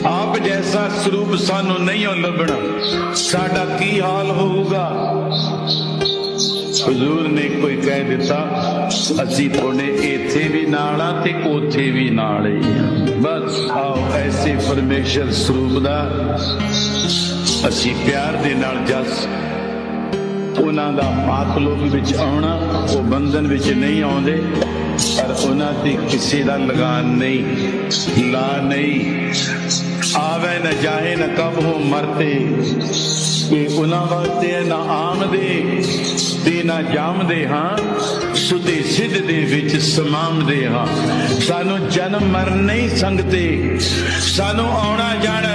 आप जैसा स्वरूप सानू नहीं लभना, साडा की हाल होगा। हजूर ने कोई कह दिता असी थोड़े इथे भी नाल आ ते उथे भी नाल ही आ। बस आओ ऐसे परमेश्वर स्वरूप दा असी प्यार दे नाल जस उन्हां दा मातलोक विच आउणा, वो बंधन विच नहीं आउंदे, पर उन्हां ते किसी दा लगान नहीं, ला नहीं। आवे न जाए न कब हो मरते, कि उन्हां वास्ते ना आमदे ते ना जामदे हाँ, सुधे सिद्ध दे विच समामदे हाँ। सानू जन्म मर नहीं संगते, सानू आउणा जाना